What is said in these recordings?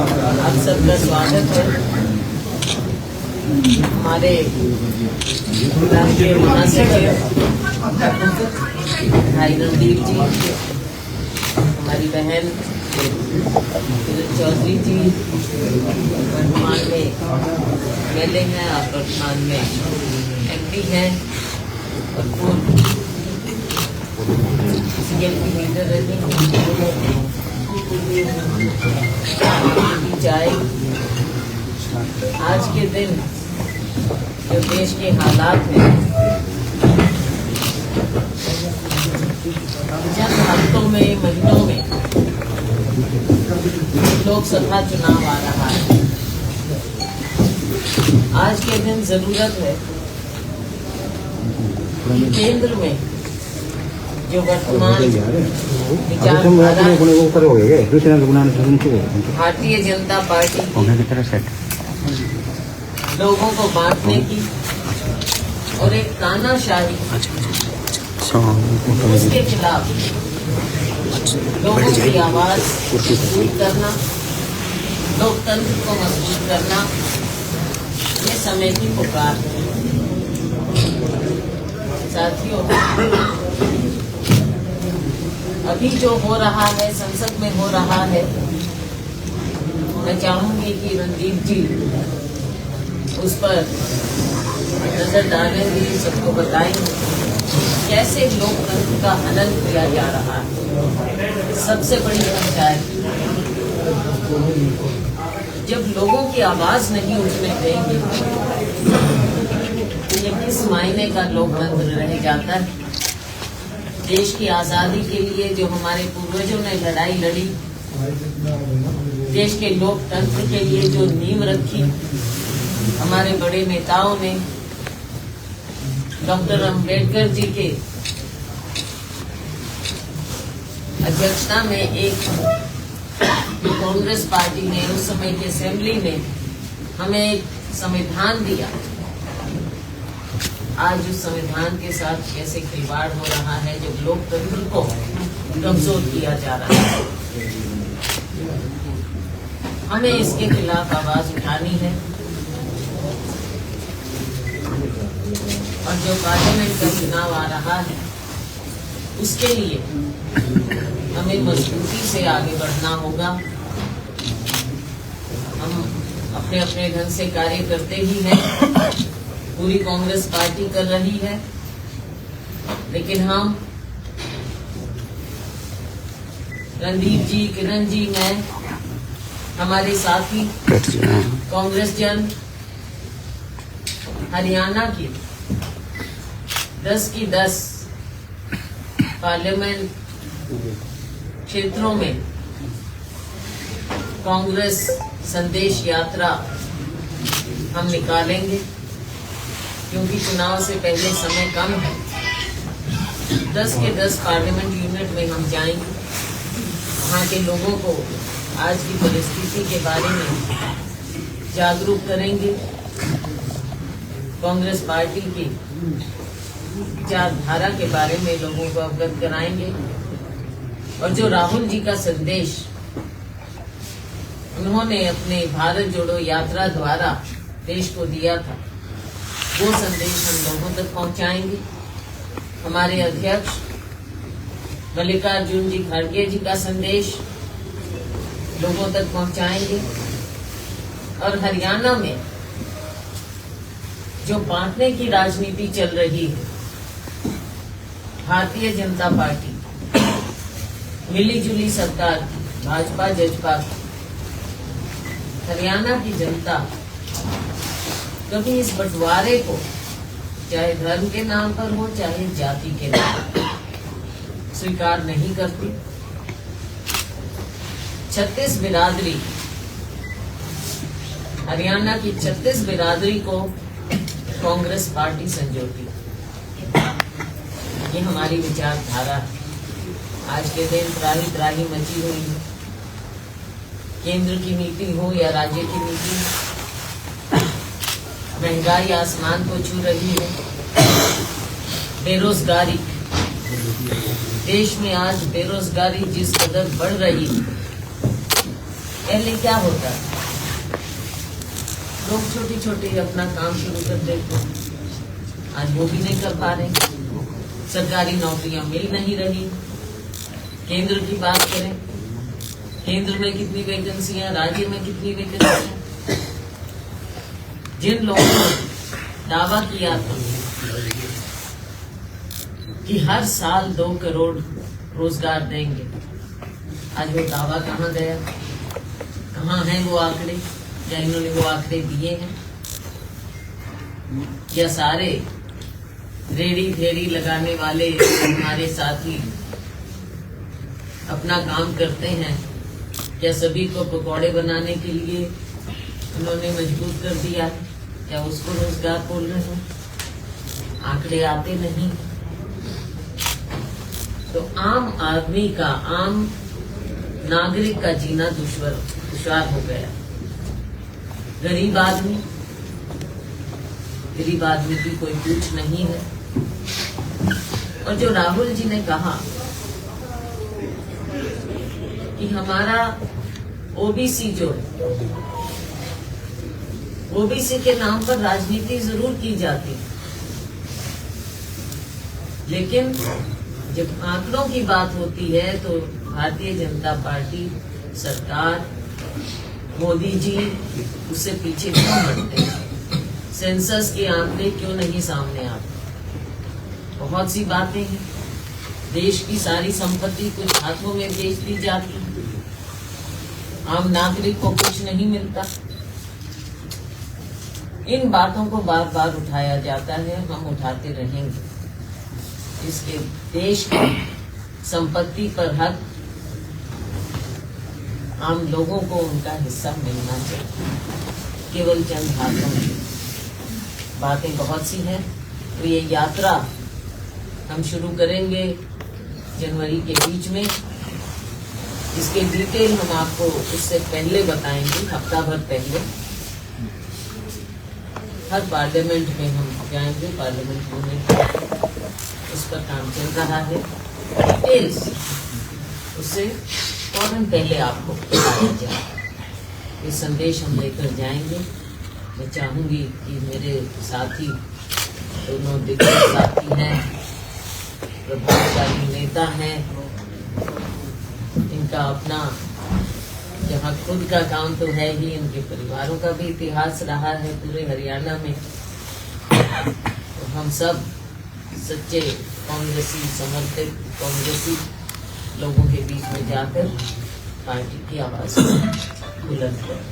आप सबका स्वागत है। हमारे राष्ट्रीय महासचिव भाई रणदीप जी, हमारी बहन चौधरी जी वर्तमान में MLA हैं और वर्तमान में MP हैं और पूर्व CLP लीडर रहे जाए। आज के दिन जो देश के हालात हैं, चंद हफ्तों में महीनों में लोकसभा चुनाव आ रहा है। आज के दिन जरूरत है कि केंद्र में जो वर्तमान विचारधारा भारतीय जनता पार्टी लोगों को बांटने की और एक तानाशाही उसके खिलाफ लोगों की आवाज मजबूत करना, लोकतंत्र को मजबूत करना, ये समय की पुकार है। साथियों, अभी जो हो रहा है, संसद में हो रहा है, मैं चाहूंगी कि रणदीप जी उस पर नजर डालेंगे, सबको बताएंगे कैसे लोकतंत्र का हनन किया जा रहा है। सबसे बड़ी पंचायत जब लोगों की आवाज नहीं उठने देंगे तो ये किस मायने का लोकतंत्र रह जाता है। देश की आजादी के लिए जो हमारे पूर्वजों ने लड़ाई लड़ी, देश के लोकतंत्र के लिए जो नींव रखी हमारे बड़े नेताओं ने, डॉक्टर अंबेडकर जी के अध्यक्षता में एक कांग्रेस पार्टी ने उस समय की असेंबली में हमें एक संविधान दिया। आज उस संविधान के साथ कैसे खिलवाड़ हो रहा है, जब लोकतंत्र को कमजोर किया जा रहा है। हमें इसके खिलाफ आवाज उठानी है और जो पार्लियामेंट का चुनाव आ रहा है उसके लिए हमें मजबूती से आगे बढ़ना होगा। हम अपने अपने ढंग से कार्य करते ही हैं, पूरी कांग्रेस पार्टी कर रही है, लेकिन हम रणदीप जी, किरण जी, मैं, हमारे साथी कांग्रेस जन हरियाणा की 10 की 10 पार्लियामेंट क्षेत्रों में कांग्रेस संदेश यात्रा हम निकालेंगे, क्योंकि चुनाव से पहले समय कम है। 10 के 10 पार्लियामेंट यूनिट में हम जाएंगे, वहाँ के लोगों को आज की परिस्थिति के बारे में जागरूक करेंगे, कांग्रेस पार्टी की विचारधारा के बारे में लोगों को अवगत कराएंगे और जो राहुल जी का संदेश उन्होंने अपने भारत जोड़ो यात्रा द्वारा देश को दिया था, वो संदेश हम लोगों तक पहुंचाएंगे। हमारे अध्यक्ष मल्लिकार्जुन जी खड़गे जी का संदेश लोगों तक पहुंचाएंगे और हरियाणा में जो बांटने की राजनीति चल रही है, भारतीय जनता पार्टी मिलीजुली सरकार भाजपा जजपा, हरियाणा की जनता कभी इस बंटवारे को, चाहे धर्म के नाम पर हो चाहे जाति के नाम पर, स्वीकार नहीं करती। 36 बिरादरी, हरियाणा की 36 बिरादरी को कांग्रेस पार्टी संजोती, ये हमारी विचारधारा है। आज के दिन त्राही त्राही मची हुई है, केंद्र की नीति हो या राज्य की नीति, महंगाई आसमान को छू रही है, बेरोजगारी, देश में आज बेरोजगारी जिस कदर बढ़ रही है, पहले क्या होता था, लोग छोटे छोटे अपना काम शुरू कर देते, आज वो भी नहीं कर पा रहे। सरकारी नौकरियां मिल नहीं रही। केंद्र की बात करें, केंद्र में कितनी वैकेंसियां, राज्य में कितनी वैकेंसियां। जिन लोगों ने दावा किया था कि हर साल 2 करोड़ रोजगार देंगे, आज वो दावा कहाँ गया, कहाँ हैं वो आंकड़े? क्या इन्होंने वो आंकड़े दिए हैं? या सारे रेड़ी फेड़ी लगाने वाले हमारे साथी अपना काम करते हैं? क्या सभी को पकौड़े बनाने के लिए उन्होंने मजबूर कर दिया? क्या उसको रोजगार बोल रहे हैं? आंकड़े आते नहीं। तो आम आदमी का, आम नागरिक का जीना दुश्वार हो गया। गरीब आदमी की कोई पूछ नहीं है। और जो राहुल जी ने कहा कि हमारा ओबीसी जो ओबीसी के नाम पर राजनीति जरूर की जाती, लेकिन जब आंकड़ों की बात होती है तो भारतीय जनता पार्टी सरकार, मोदी जी उससे पीछे क्यों हटते हैं? सेंसस के आंकड़े क्यों नहीं सामने आते? बहुत सी बातें हैं। देश की सारी संपत्ति कुछ हाथों में बेच दी जाती, आम नागरिक को कुछ नहीं मिलता। इन बातों को बार बार उठाया जाता है, हम उठाते रहेंगे। इसके देश की संपत्ति पर हक आम लोगों को उनका हिस्सा मिलना चाहिए। केवल चंद हाथों में बातें बहुत सी हैं। तो ये यात्रा हम शुरू करेंगे जनवरी के बीच में। इसके डिटेल हम आपको उससे पहले बताएंगे, हफ्ता भर पहले। हर पार्लियामेंट में हम जाएंगे, पार्लियामेंट में उस पर काम चल रहा है। डिटेल्स उससे फौरन पहले आपको बताया जाए। ये संदेश हम लेकर जाएंगे। मैं चाहूंगी कि मेरे साथी, दोनों दिग्गज साथी हैं, प्रभावशाली नेता हैं, इनका अपना जहाँ खुद का काम तो है ही, इनके परिवारों का भी इतिहास रहा है पूरे हरियाणा में। तो हम सब सच्चे कांग्रेसी, समर्पित कांग्रेसी लोगों के बीच में जाकर पार्टी की आवाज बुलंद करें।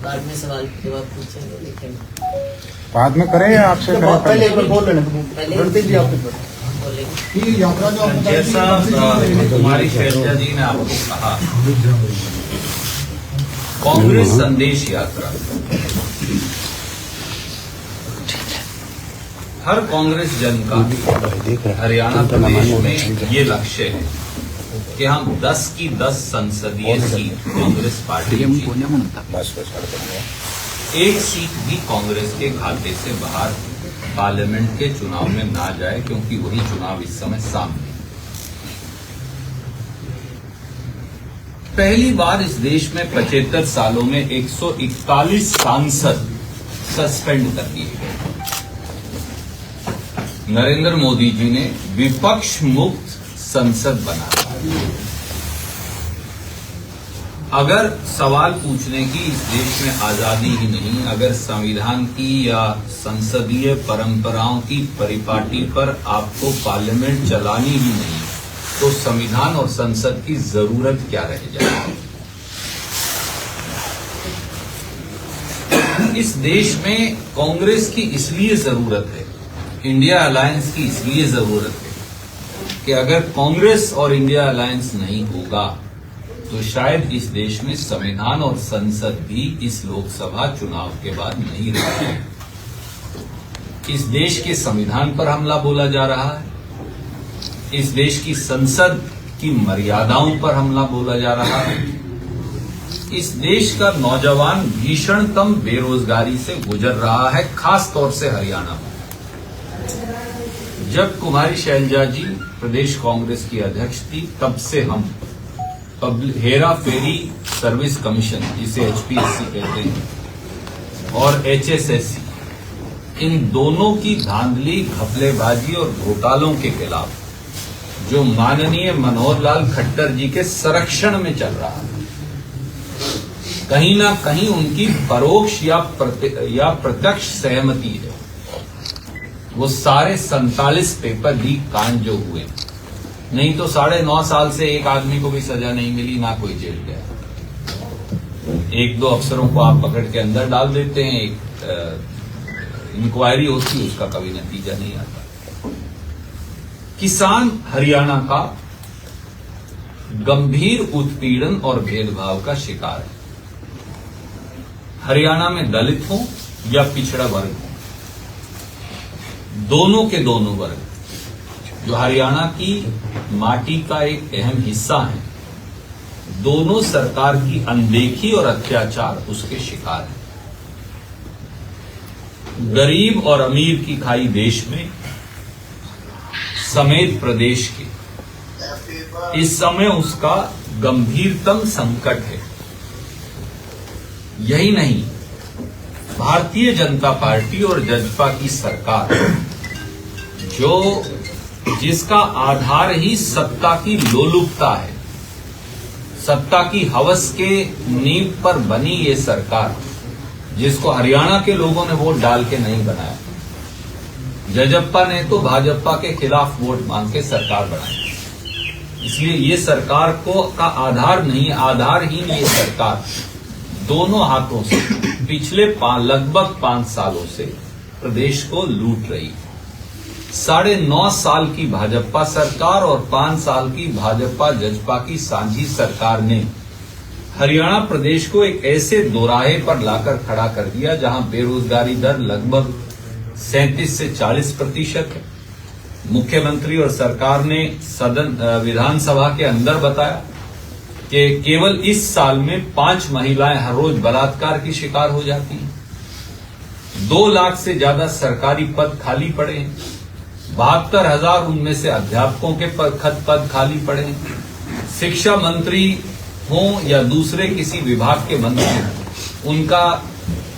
बाद में सवाल जवाब पूछेंगे, लेकिन बाद में करें या आपसे करें? पहले एक बार बोल लेने दो। पहले जैसा कुमारी शैलजा जी ने आपको कहा, कांग्रेस संदेश यात्रा, हर कांग्रेस जन का हरियाणा प्रदेश में ये लक्ष्य है कि हम 10 की 10 संसदीय सीट कांग्रेस पार्टी, एक सीट भी कांग्रेस के खाते से बाहर पार्लियामेंट के चुनाव में ना जाए, क्योंकि वही चुनाव इस समय सामने। पहली बार इस देश में 75 सालों में 141 सांसद सस्पेंड कर दिए गए। नरेंद्र मोदी जी ने विपक्ष मुक्त संसद बना। अगर सवाल पूछने की इस देश में आजादी ही नहीं, अगर संविधान की या संसदीय परंपराओं की परिपाटी पर आपको पार्लियामेंट चलानी ही नहीं, तो संविधान और संसद की जरूरत क्या रह जाएगी? इस देश में कांग्रेस की इसलिए जरूरत है, इंडिया अलायंस की इसलिए जरूरत है कि अगर कांग्रेस और इंडिया अलायंस नहीं होगा तो शायद इस देश में संविधान और संसद भी इस लोकसभा चुनाव के बाद नहीं रहेगी। इस देश के संविधान पर हमला बोला जा रहा है, इस देश की संसद की मर्यादाओं पर हमला बोला जा रहा है। इस देश का नौजवान भीषणतम बेरोजगारी से गुजर रहा है, खास तौर से हरियाणा में। जब कुमारी शैलजा जी प्रदेश कांग्रेस की अध्यक्ष थी, तब से हम हेरा फेरी सर्विस कमीशन, जिसे HPSC कहते हैं, और HSSC, इन दोनों की धांधली, घपलेबाजी और घोटालों के खिलाफ जो माननीय मनोहर लाल खट्टर जी के संरक्षण में चल रहा है, कहीं ना कहीं उनकी परोक्ष या प्रत्यक्ष सहमति है। वो सारे 47 पेपर लीक कांड जो हुए, नहीं तो 9.5 साल से एक आदमी को भी सजा नहीं मिली, ना कोई जेल गया। 1-2 अफसरों को आप पकड़ के अंदर डाल देते हैं, एक इंक्वायरी होती है, उसका कभी नतीजा नहीं आता। किसान हरियाणा का गंभीर उत्पीड़न और भेदभाव का शिकार है। हरियाणा में दलित हो या पिछड़ा वर्ग हो, दोनों के दोनों वर्ग जो हरियाणा की माटी का एक अहम हिस्सा है, दोनों सरकार की अनदेखी और अत्याचार उसके शिकार हैं। गरीब और अमीर की खाई देश में समेत प्रदेश के इस समय उसका गंभीरतम संकट है। यही नहीं, भारतीय जनता पार्टी और जजपा की सरकार जिसका आधार ही सत्ता की लोलुपता है, सत्ता की हवस के नींव पर बनी ये सरकार, जिसको हरियाणा के लोगों ने वोट डाल के नहीं बनाया, जजप्पा ने तो भाजपा के खिलाफ वोट मांग के सरकार बनाई। इसलिए ये सरकार का आधार नहीं, आधारहीन ये सरकार दोनों हाथों से पिछले लगभग 5 सालों से प्रदेश को लूट रही है। 9.5 साल की भाजपा सरकार और 5 साल की भाजपा जजपा की साझी सरकार ने हरियाणा प्रदेश को एक ऐसे दोराहे पर लाकर खड़ा कर दिया जहां बेरोजगारी दर लगभग 37 से 40% है। मुख्यमंत्री और सरकार ने विधानसभा के अंदर बताया कि केवल इस साल में 5 महिलाएं हर रोज बलात्कार की शिकार हो जाती हैं। 2 लाख से ज्यादा सरकारी पद खाली पड़े हैं। 72,000 उनमें से अध्यापकों के पद खाली पड़े हैं। शिक्षा मंत्री हों या दूसरे किसी विभाग के मंत्री हों, उनका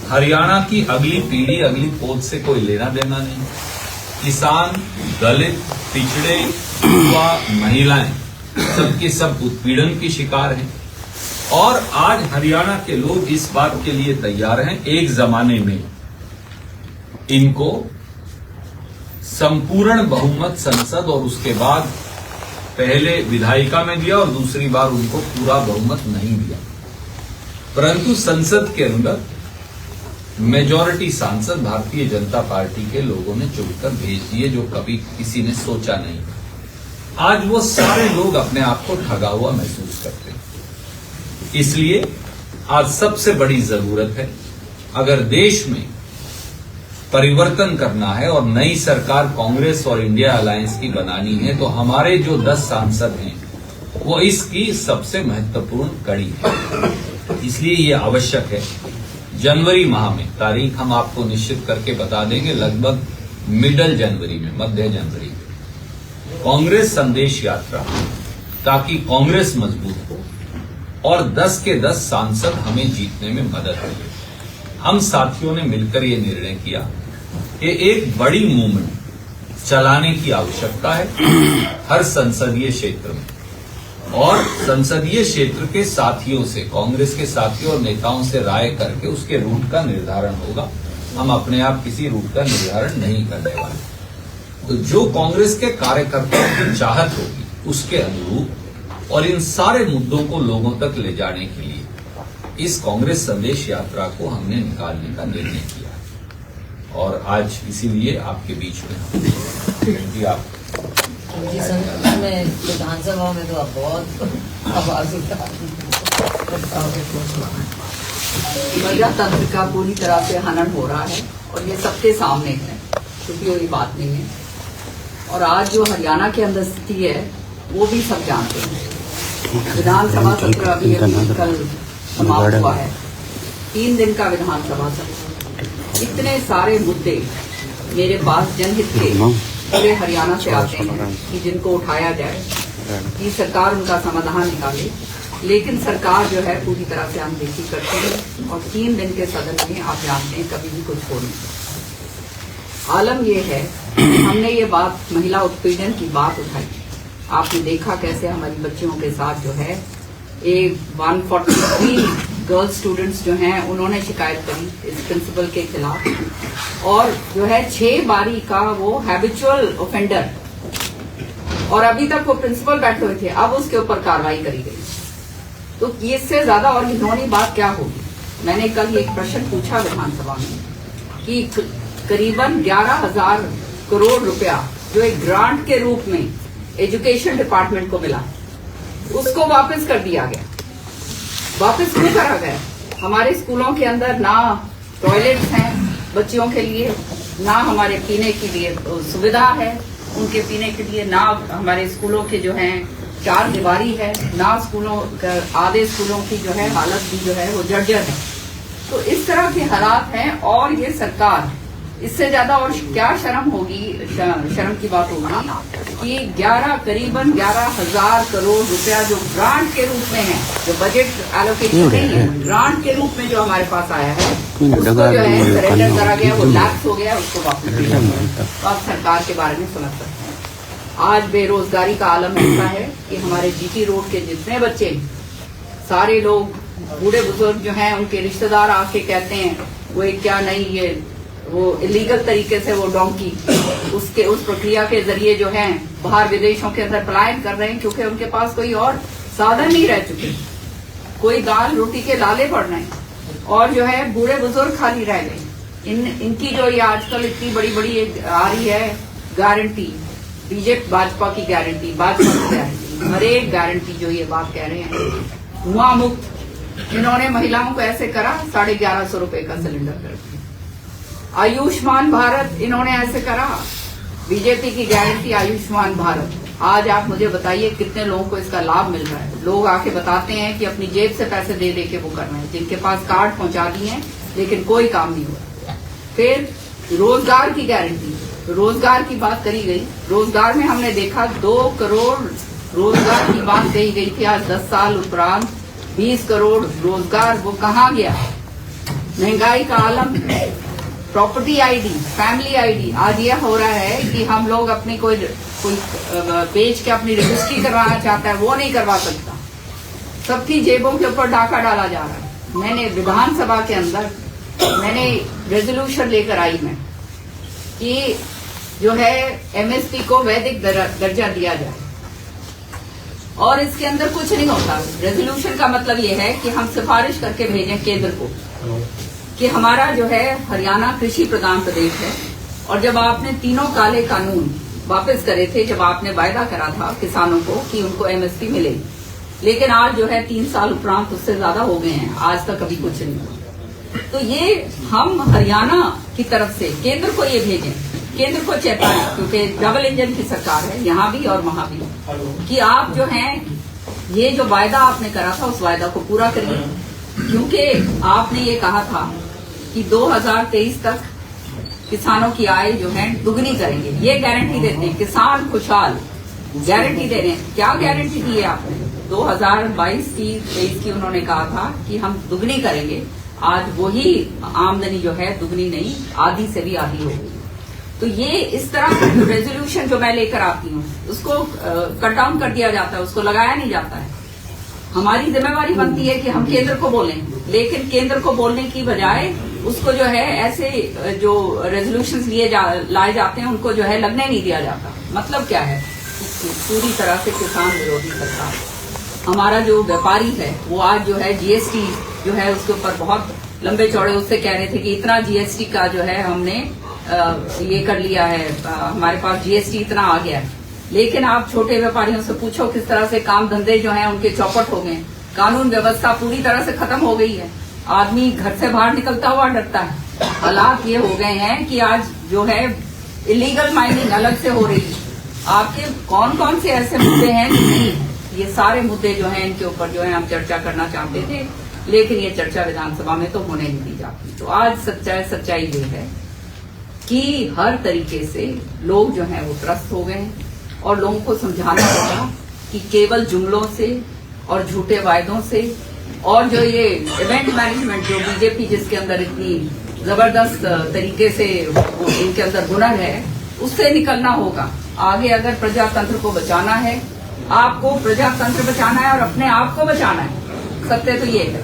हरियाणा की अगली पीढ़ी, अगली पोत से कोई लेना देना नहीं। किसान, दलित, पिछड़े, युवा, महिलाएं सबके सब उत्पीड़न की शिकार हैं। और आज हरियाणा के लोग इस बात के लिए तैयार हैं, एक जमाने में इनको संपूर्ण बहुमत संसद और उसके बाद पहले विधायिका में दिया और दूसरी बार उनको पूरा बहुमत नहीं दिया, परंतु संसद के अंदर मेजॉरिटी सांसद भारतीय जनता पार्टी के लोगों ने चुनकर भेज दिए, जो कभी किसी ने सोचा नहीं। आज वो सारे लोग अपने आप को ठगा हुआ महसूस करते हैं। इसलिए आज सबसे बड़ी जरूरत है, अगर देश में परिवर्तन करना है और नई सरकार कांग्रेस और इंडिया अलायंस की बनानी है, तो हमारे जो 10 सांसद हैं वो इसकी सबसे महत्वपूर्ण कड़ी है। इसलिए ये आवश्यक है। जनवरी माह में तारीख हम आपको निश्चित करके बता देंगे, लगभग मिडल जनवरी में, मध्य जनवरी में कांग्रेस संदेश यात्रा, ताकि कांग्रेस मजबूत हो और 10 के 10 सांसद हमें जीतने में मदद मिले। हम साथियों ने मिलकर ये निर्णय किया कि एक बड़ी मूवमेंट चलाने की आवश्यकता है हर संसदीय क्षेत्र में, और संसदीय क्षेत्र के साथियों से, कांग्रेस के साथियों और नेताओं से राय करके उसके रूट का निर्धारण होगा। हम अपने आप किसी रूट का निर्धारण नहीं करने वाले। तो जो कांग्रेस के कार्यकर्ताओं की चाहत होगी उसके अनुरूप और इन सारे मुद्दों को लोगों तक ले जाने के लिए इस कांग्रेस संदेश यात्रा को हमने निकालने का निर्णय किया है। और आज इसीलिए आपके बीच में आप जी संसद में, विधानसभा में तो आप बहुत आवाज उठा। प्रजातंत्र का पूरी तरह से हनन हो रहा है और ये सबके सामने है, क्योंकि कोई बात नहीं है। और आज जो हरियाणा के अंदर स्थिति है वो भी सब जानते हैं। विधानसभा सत्र अभी कल समाप्त हुआ है, 3 दिन का विधानसभा सत्र। इतने सारे मुद्दे मेरे पास जनहित के पूरे हरियाणा से आते हैं कि जिनको उठाया जाए, कि सरकार उनका समाधान निकाले। लेकिन सरकार जो है पूरी तरह से अनदेखी करती है और 3 दिन के सदन में आप जानते हैं कभी भी कुछ हो नहीं सकता। आलम ये है, हमने ये बात महिला उत्पीड़न की बात उठाई, आपने देखा कैसे हमारी बच्चियों के साथ जो है एक 143 गर्ल स्टूडेंट्स जो हैं उन्होंने शिकायत करी इस प्रिंसिपल के खिलाफ, और जो है 6 बारी का वो हैबिचुअल ऑफेंडर, और अभी तक वो प्रिंसिपल बैठे हुए थे, अब उसके ऊपर कार्रवाई करी गई। तो इससे ज्यादा और घिनौनी बात क्या होगी। मैंने कल एक प्रश्न पूछा विधानसभा में कि करीबन 11,000 करोड़ रुपया जो एक ग्रांट के रूप में एजुकेशन डिपार्टमेंट को मिला, उसको वापस कर दिया गया। वापस क्यों करा गया? हमारे स्कूलों के अंदर ना टॉयलेट्स हैं बच्चियों के लिए, ना हमारे पीने के लिए सुविधा है उनके पीने के लिए, ना हमारे स्कूलों के जो हैं 4 दीवारी है, ना स्कूलों आधे स्कूलों की जो है हालत भी जो है वो जर्जर है। तो इस तरह के हालात हैं, और ये सरकार, इससे ज्यादा और क्या शर्म होगी, शर्म की बात होगी कि करीबन 11,000 करोड़ रुपया जो ग्रांट के रूप में है, जो बजट एलोकेशन नहीं है, ग्रांट के रूप में जो हमारे पास आया है, उसको जो है सरेंडर करा गया, वो लैप्स हो गया, उसको वापस दिया। तो आप सरकार के बारे में समझ सकते हैं। आज बेरोजगारी का आलम ऐसा है कि हमारे जीटी रोड के जितने बच्चे, सारे लोग बूढ़े बुजुर्ग जो हैं उनके रिश्तेदार आके कहते हैं वो एक क्या नहीं, ये वो इलीगल तरीके से वो डोंकी उसके उस प्रक्रिया के जरिए जो है बाहर विदेशों के अंदर पलायन कर रहे हैं, क्योंकि उनके पास कोई और साधन नहीं रह चुके, कोई दाल रोटी के लाले पड़ रहे हैं, और जो है बूढ़े बुजुर्ग खाली रह गए। इनकी जो ये आजकल इतनी बड़ी बड़ी आ रही है गारंटी, बीजेपी भाजपा की गारंटी, भाजपा की गारंटी, हर एक गारंटी जो ये बात कह रहे हैं धुआं मुक्त। इन्होंने महिलाओं को ऐसे करा 1150 रुपए का सिलेंडर कर दिया। आयुष्मान भारत इन्होंने ऐसे करा, बीजेपी की गारंटी आयुष्मान भारत। आज आप मुझे बताइए कितने लोगों को इसका लाभ मिल रहा है। लोग आके बताते हैं कि अपनी जेब से पैसे दे दे के वो कर रहे हैं, जिनके पास कार्ड पहुंचा दिए हैं लेकिन कोई काम नहीं हुआ। फिर रोजगार की गारंटी, रोजगार की बात करी गई, रोजगार में हमने देखा 2 करोड़ रोजगार की बात कही गई थी। आज 10 साल उपरांत 20 करोड़ रोजगार वो कहाँ गया? महंगाई का आलम, प्रॉपर्टी आईडी, फैमिली आईडी। आज यह हो रहा है कि हम लोग अपनी कोई बेच के अपनी रजिस्ट्री करवाना चाहता है, वो नहीं करवा सकता, सबकी जेबों के ऊपर डाका डाला जा रहा है। मैंने विधानसभा के अंदर रेजोल्यूशन लेकर आई मैं कि जो है एमएसपी को वैदिक दर्जा दिया जाए, और इसके अंदर कुछ नहीं होता। रेजोल्यूशन का मतलब ये है कि हम सिफारिश करके भेजें केंद्र को कि हमारा जो है हरियाणा कृषि प्रधान प्रदेश है, और जब आपने तीनों काले कानून वापस करे थे, जब आपने वायदा करा था किसानों को कि उनको एमएसपी मिलेगी, लेकिन आज जो है 3 साल उपरांत उससे ज्यादा हो गए हैं, आज तक अभी कुछ नहीं हुआ। तो ये हम हरियाणा की तरफ से केंद्र को ये भेजें, केंद्र को चेताएं, क्योंकि डबल इंजन की सरकार है यहाँ भी और वहां भी, कि आप जो है ये जो वायदा आपने करा था उस वायदा को पूरा करिए। क्योंकि आपने ये कहा था कि 2023 तक किसानों की आय जो है दुगनी करेंगे, ये गारंटी देते हैं, किसान खुशहाल गारंटी दे रहे हैं। क्या गारंटी दी है आपने? 2022-23 की उन्होंने कहा था कि हम दुगनी करेंगे, आज वही आमदनी जो है दुगनी नहीं, आधी से भी आधी हो गई। तो ये इस तरह का रेजोल्यूशन जो मैं लेकर आती हूँ उसको कट डाउन कर दिया जाता है, उसको लगाया नहीं जाता है। हमारी जिम्मेवारी बनती है कि हम केंद्र को बोलें, लेकिन केंद्र को बोलने की बजाय उसको जो है ऐसे जो रेजोल्यूशंस लाए जाते हैं उनको जो है लगने नहीं दिया जाता। मतलब क्या है? पूरी तरह से किसान विरोधी सरकार। हमारा जो व्यापारी है वो आज जो है जीएसटी जो है उसके ऊपर बहुत लंबे चौड़े उससे कह रहे थे कि इतना जीएसटी का जो है हमने ये कर लिया है, हमारे पास जीएसटी इतना आ गया है। लेकिन आप छोटे व्यापारियों से पूछो किस तरह से काम धंधे जो हैं उनके चौपट हो गए, कानून व्यवस्था पूरी तरह से खत्म हो गई है, आदमी घर से बाहर निकलता हुआ डरता है। हालात ये हो गए हैं कि आज जो है इलीगल माइनिंग अलग से हो रही है। आपके कौन कौन से ऐसे मुद्दे हैं जो नहीं है? ये सारे मुद्दे जो हैं इनके ऊपर जो है हम चर्चा करना चाहते थे, लेकिन ये चर्चा विधानसभा में तो होने नहीं दी जाती। तो आज सच्चाई ये है कि हर तरीके से लोग जो हैं वो त्रस्त हो गए हैं, और लोगों को समझाना होगा कि केवल जुमलों से और झूठे वायदों से, और जो ये इवेंट मैनेजमेंट जो बीजेपी जिसके अंदर इतनी जबरदस्त तरीके से इनके अंदर हुनर है, उससे निकलना होगा। आगे अगर प्रजातंत्र को बचाना है, आपको प्रजातंत्र बचाना है और अपने आप को बचाना है, सत्य तो ये है,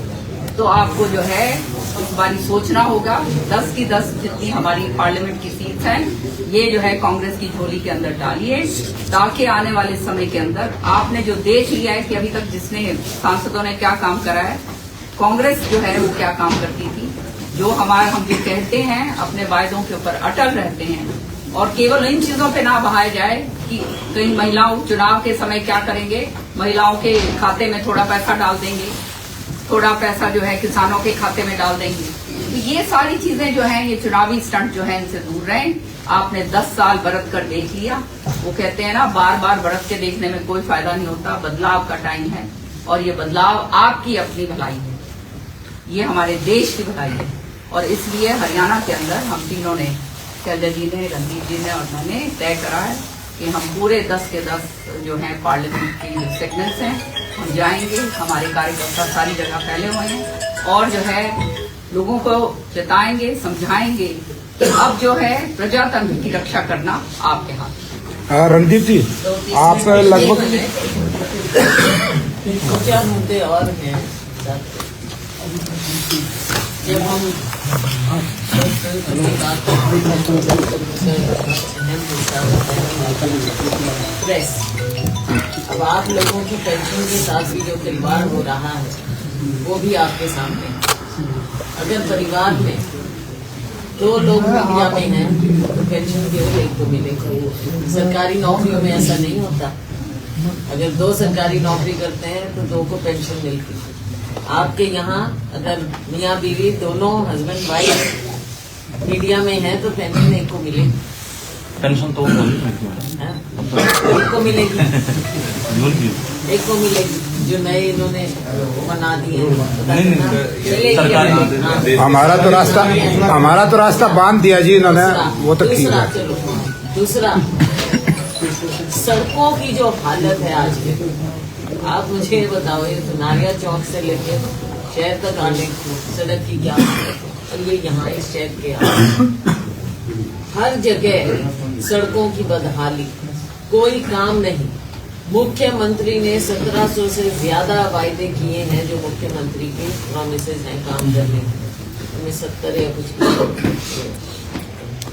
तो आपको जो है इस बारी सोचना होगा। 10 की 10 जितनी हमारी पार्लियामेंट की सीट्स हैं, ये जो है कांग्रेस की झोली के अंदर डालिए, ताकि आने वाले समय के अंदर आपने जो देख लिया है कि अभी तक जिसने सांसदों ने क्या काम करा है, कांग्रेस जो है वो क्या काम करती थी, जो हम जो कहते हैं अपने वायदों के ऊपर अटल रहते हैं, और केवल इन चीजों पे ना बहाया जाए कि कई महिलाओं चुनाव के समय क्या करेंगे, महिलाओं के खाते में थोड़ा पैसा डाल देंगे, थोड़ा पैसा जो है किसानों के खाते में डाल देंगे। तो ये सारी चीजें जो हैं, ये चुनावी स्टंट जो है, इनसे दूर रहें। आपने 10 साल बरत कर देख लिया, वो कहते हैं ना बार बार बरत के देखने में कोई फायदा नहीं होता, बदलाव का टाइम है, और ये बदलाव आपकी अपनी भलाई है, ये हमारे देश की भलाई है। और इसलिए हरियाणा के अंदर हम तीनों ने, शैलजा जी ने, रणदीप जी ने और मैंने तय करा है कि हम पूरे 10 के 10 जो हैं पार्लियामेंट की जो सेगमेंट्स हैं, हम जाएंगे। हमारे कार्यकर्ता सारी जगह फैले हुए हैं, और जो है लोगों को बताएंगे, समझाएंगे कि अब जो है प्रजातंत्र की रक्षा करना आपके हाथ। रणदीप जी, आप लगभग 4 मुद्दे और हैं। जब हम प्रेस, अब आप लोगों की पेंशन के साथ भी जो खिलवाड़ हो रहा है, वो भी आपके सामने है। अगर परिवार में 2 लोग मीडिया में हैं तो पेंशन केवल एक को मिलेगी। सरकारी नौकरियों में ऐसा नहीं होता। अगर 2 सरकारी नौकरी करते हैं तो 2 को पेंशन मिलती है। आपके यहाँ अगर मियाँ बीवी दोनों हस्बैंड वाइफ मीडिया में है तो पेंशन एक को मिलेगी। पेंशन तो एक को मिलेगी, एक को मिलेगी, जो नए इन्होंने बना दिए। हमारा तो रास्ता बांध दिया जी इन्होंने, वो तो ठीक है। दूसरा, सड़कों की जो हालत है आज के, आप मुझे ये बताओ, ये सुनारिया चौक से लेके शहर तक आने सड़क की क्या हालत है, और ये यहाँ इस शहर के हर जगह सड़कों की बदहाली, कोई काम नहीं। मुख्यमंत्री ने 1700 से ज्यादा वायदे किए हैं, जो मुख्यमंत्री के प्रॉमिसेस हैं काम करने के, उनमें 70 या कुछ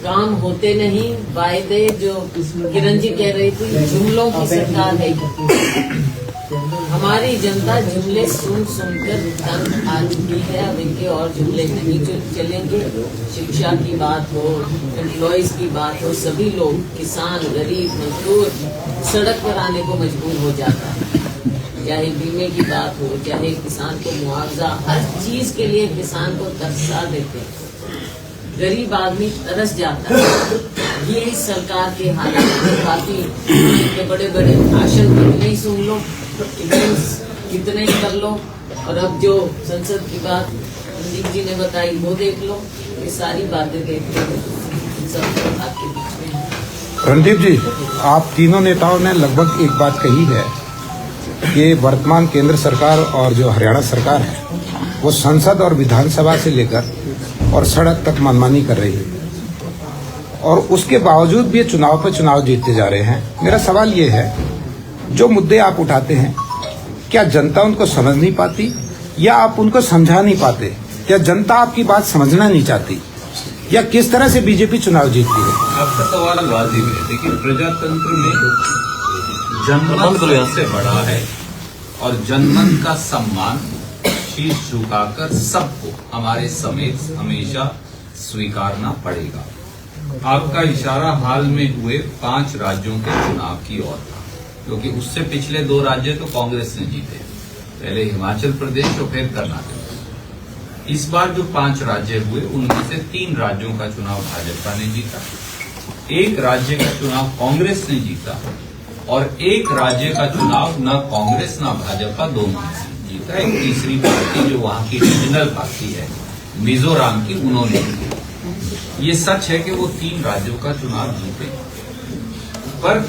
काम होते नहीं। वायदे जो किरण जी कह रही थी, जुमलों की सरकार है। हमारी जनता जुमले सुन सुनकर तंग आ चुकी है। अब इनके और जुमले नहीं चलेंगे। शिक्षा की बात हो, एम्प्लॉयज की बात हो, सभी लोग, किसान, गरीब, मजदूर सड़क पर आने को मजबूर हो जाता है। चाहे बीमे की बात हो, चाहे किसान को मुआवजा, हर चीज के लिए किसान को तरसा देते हैं। गरीब आदमी तरस जाता है। ये इस सरकार के हालात काफी बड़े बड़े भाषण कितने ही सुन लो, कितने ही कर लो, और अब जो संसद की बात रणदीप जी ने बताई वो देख लो। ये सारी बातें देख लो, सब आपके बीच में है। रणदीप जी, आप तीनों नेताओं ने लगभग एक बात कही है कि वर्तमान केंद्र सरकार और जो हरियाणा सरकार है, वो संसद और विधानसभा से लेकर और सड़क तक मनमानी कर रही है, और उसके बावजूद भी ये चुनाव पर चुनाव जीतते जा रहे हैं। मेरा सवाल ये है, जो मुद्दे आप उठाते हैं, क्या जनता उनको समझ नहीं पाती, या आप उनको समझा नहीं पाते, या जनता आपकी बात समझना नहीं चाहती, या किस तरह से बीजेपी चुनाव जीतती है? आपका सवाल वाजिब है। देखिए, प्रजातंत्र में जनमत से बड़ा है, और जनमत का सम्मान शीश झुकाकर सबको हमारे समेत हमेशा स्वीकारना पड़ेगा। आपका इशारा हाल में हुए 5 राज्यों के चुनाव की ओर था, क्योंकि उससे पिछले 2 राज्य तो कांग्रेस ने जीते, पहले हिमाचल प्रदेश और फिर कर्नाटक। इस बार जो 5 राज्य हुए, उनमें से 3 राज्यों का चुनाव भाजपा ने जीता, 1 राज्य का चुनाव कांग्रेस ने जीता, और 1 राज्य का चुनाव न कांग्रेस न भाजपा दोनों ने जीता। एक तीसरी पार्टी जो वहां की रीजनल पार्टी है, मिजोरम की, उन्होंने जीता। ये सच है कि वो 3 राज्यों का चुनाव जीते। पर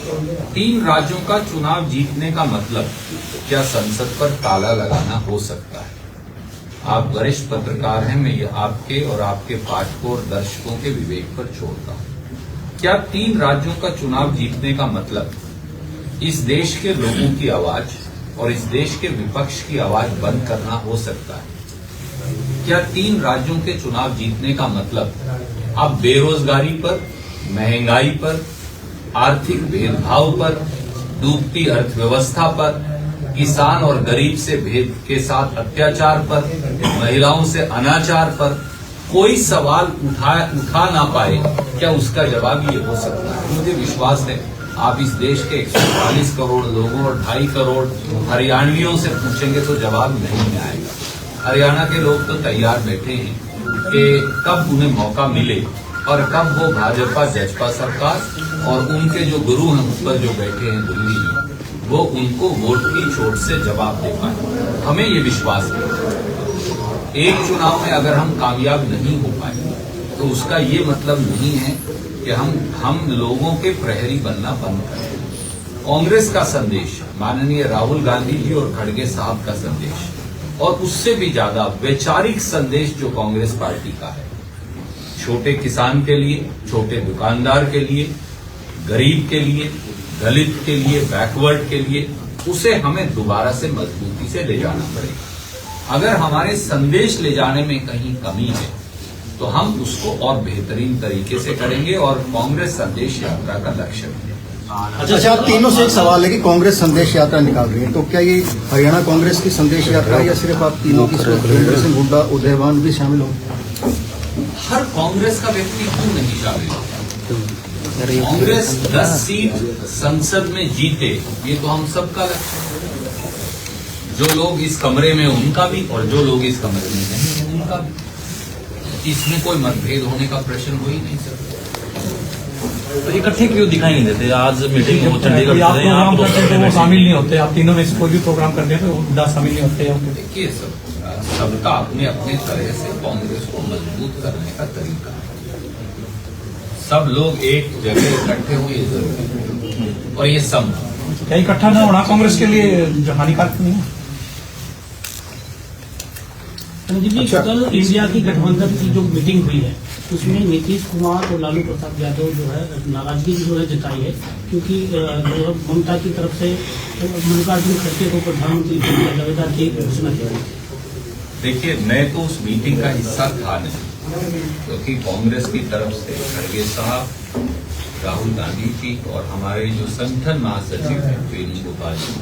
3 राज्यों का चुनाव जीतने का मतलब क्या संसद पर ताला लगाना हो सकता है? आप वरिष्ठ पत्रकार हैं, मैं ये आपके और आपके पाठकों और दर्शकों के विवेक पर छोड़ता हूं। क्या 3 राज्यों का चुनाव जीतने का मतलब इस देश के लोगों की आवाज और इस देश के विपक्ष की आवाज बंद करना हो सकता है? क्या 3 राज्यों के चुनाव जीतने का मतलब अब बेरोजगारी पर, महंगाई पर, आर्थिक भेदभाव पर, डूबती अर्थव्यवस्था पर, किसान और गरीब से भेद के साथ अत्याचार पर, महिलाओं से अनाचार पर कोई सवाल उठा ना पाए, क्या उसका जवाब ये हो सकता है? मुझे विश्वास है आप इस देश के 140 करोड़ लोगों और 2.5 करोड़ हरियाणवियों से पूछेंगे तो जवाब नहीं आएगा। हरियाणा के लोग तो तैयार बैठे हैं कि कब उन्हें मौका मिले और कब वो भाजपा जजपा सरकार और उनके जो गुरु हैं ऊपर जो बैठे हैं दिल्ली में, वो उनको वोट की चोट से जवाब दे पाए। हमें ये विश्वास है एक चुनाव में अगर हम कामयाब नहीं हो पाए तो उसका ये मतलब नहीं है कि हम लोगों के प्रहरी बनना बंद करें। कांग्रेस का संदेश, माननीय राहुल गांधी जी और खड़गे साहब का संदेश, और उससे भी ज्यादा वैचारिक संदेश जो कांग्रेस पार्टी का है, छोटे किसान के लिए, छोटे दुकानदार के लिए, गरीब के लिए, दलित के लिए, बैकवर्ड के लिए, उसे हमें दोबारा से मजबूती से ले जाना पड़ेगा। अगर हमारे संदेश ले जाने में कहीं कमी है तो हम उसको और बेहतरीन तरीके से करेंगे और कांग्रेस संदेश यात्रा का लक्ष्य है। अच्छा, आप तीनों से एक सवाल है कि कांग्रेस संदेश यात्रा निकाल रही है, तो क्या ये हरियाणा कांग्रेस की संदेश यात्रा या सिर्फ आप तीनों की? वीरेंद्र सिंह हुड्डा, उदयवान भी शामिल हो? हर कांग्रेस का व्यक्ति क्यों नहीं शामिल होगा? कांग्रेस 10 सीट संसद में जीते, ये तो हम सबका लक्ष्य है। जो लोग इस कमरे में उनका भी और जो लोग इस कमरे में नहीं है उनका भी। इसमें कोई मतभेद होने का प्रश्न हो ही नहीं सकता। तो इकट्ठे क्यों दिखाई नहीं देते? आज मीटिंग हो चंडीगढ़ आप प्रोग्राम करते हैं तो वो शामिल नहीं होते, आप तीनों में से कोई भी प्रोग्राम करते हैं तो हुड्डा शामिल नहीं होते। देखिए, सबका अपने अपने तरह से कांग्रेस को मजबूत करने का तरीका है। सब लोग एक जगह इकट्ठे हुए ये जरूरी है और ये संभव। क्या इकट्ठा न होना कांग्रेस के लिए हानिकारक नहीं है? संजीव जी, कल इंडिया की गठबंधन की जो मीटिंग हुई है उसमें नीतीश कुमार और लालू प्रसाद यादव जो है नाराजगी जो है जताई है, क्योंकि ममता की तरफ से मल्लिकार्जुन खड़गे को प्रधानमंत्री दावेदार की घोषणा की गई। देखिए, मैं तो उस मीटिंग का हिस्सा था नहीं, क्योंकि कांग्रेस की तरफ से खड़गे साहब, राहुल गांधी जी और हमारे जो संगठन महासचिव हैं वेणुगोपाल जी,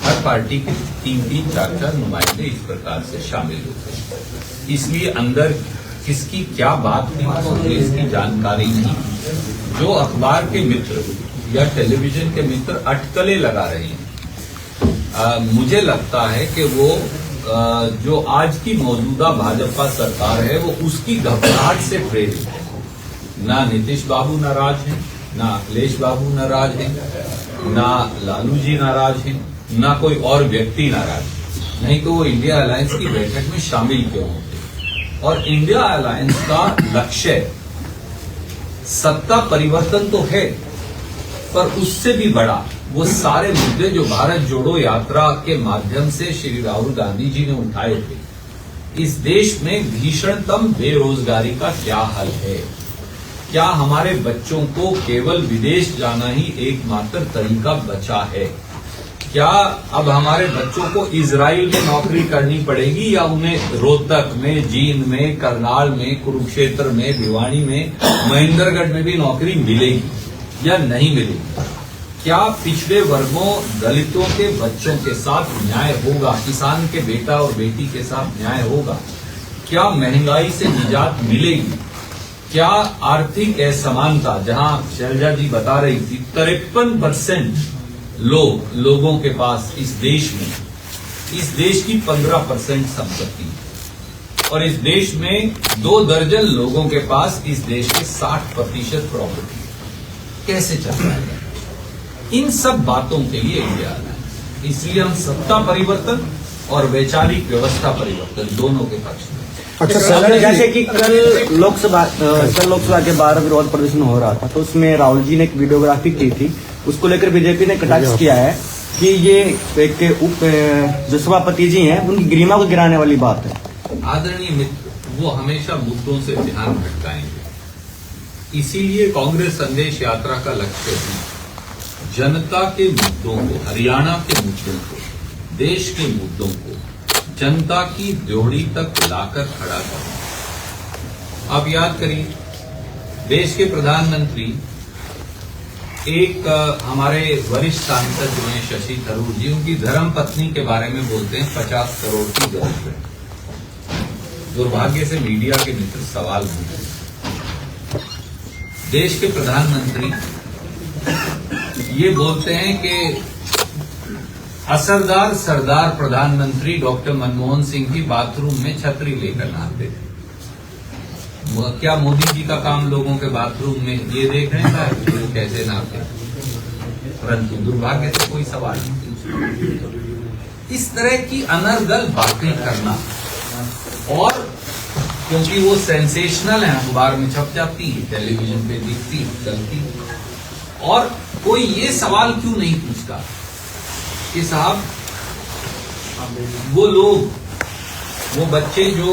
हर पार्टी के 3-3, 4-4 नुमाइंदे इस प्रकार से शामिल होते। इसलिए अंदर किसकी क्या बात थी तो मुझे इसकी जानकारी नहीं। जो अखबार के मित्र या टेलीविजन के मित्र अटकलें लगा रहे हैं, मुझे लगता है कि वो जो आज की मौजूदा भाजपा सरकार है वो उसकी घबराहट से प्रेरित है। ना नीतीश बाबू नाराज हैं, ना अखिलेश बाबू नाराज हैं, ना लालू जी नाराज हैं, ना कोई और व्यक्ति नाराज। नहीं तो वो इंडिया अलायंस की बैठक में शामिल क्यों होते? और इंडिया अलायंस का लक्ष्य सत्ता परिवर्तन तो है, पर उससे भी बड़ा वो सारे मुद्दे जो भारत जोड़ो यात्रा के माध्यम से श्री राहुल गांधी जी ने उठाए थे। इस देश में भीषणतम बेरोजगारी का क्या हल है? क्या हमारे बच्चों को केवल विदेश जाना ही एकमात्र तरीका बचा है? क्या अब हमारे बच्चों को इजराइल में नौकरी करनी पड़ेगी या उन्हें रोहतक में, जींद में, करनाल में, कुरुक्षेत्र में, भिवानी में, महेंद्रगढ़ में भी नौकरी मिलेगी या नहीं मिलेगी? क्या पिछड़े वर्गों, दलितों के बच्चों के साथ न्याय होगा? किसान के बेटा और बेटी के साथ न्याय होगा? क्या महंगाई से निजात मिलेगी? क्या आर्थिक असमानता, जहां शैलजा जी बता रही थी 53% लोगों के पास इस देश की 15% संपत्ति है और इस देश में 2 दर्जन लोगों के पास इस देश के 60% प्रॉपर्टी है। कैसे चल रहा है? इन सब बातों के लिए इंडिया है। इसलिए हम सत्ता परिवर्तन और वैचारिक व्यवस्था परिवर्तन दोनों के पक्ष में। अच्छा सर, जैसे कि कल लोकसभा के 12 विरोध प्रदर्शन हो रहा था, तो उसमें राहुल जी ने एक वीडियोग्राफी की थी उसको लेकर बीजेपी ने कटाक्ष किया है कि ये एक जो सभापति जी हैं उनकी गरिमा को गिराने वाली बात है। आदरणीय मित्र, वो हमेशा मुद्दों से ध्यान भटकाएंगे। इसीलिए कांग्रेस संदेश यात्रा का लक्ष्य है जनता के मुद्दों को, हरियाणा के मुद्दों को, देश के मुद्दों को जनता की ड्योढ़ी तक लाकर खड़ा करना। आप याद करिए, देश के प्रधानमंत्री एक हमारे वरिष्ठ सांसद जो हैं शशि थरूर जी, उनकी धर्म पत्नी के बारे में बोलते हैं 50 करोड़ की जरूरत है। दुर्भाग्य से मीडिया के मित्र सवाल पूछते। देश के प्रधानमंत्री ये बोलते हैं कि असरदार सरदार प्रधानमंत्री डॉक्टर मनमोहन सिंह की बाथरूम में छतरी लेकर नहाते थे। क्या मोदी जी का काम लोगों के बाथरूम में ये देख रहे हैं कि वो कैसे नहाते, परंतु दुर्भाग्य से कोई सवाल नहीं पूछता। इस तरह की अनर्गल बातें करना, और क्योंकि वो सेंसेशनल है, अखबार में छप जाती है, टेलीविजन पे दिखती, चलती, और कोई ये सवाल क्यों नहीं पूछता कि साहब वो लोग, वो बच्चे जो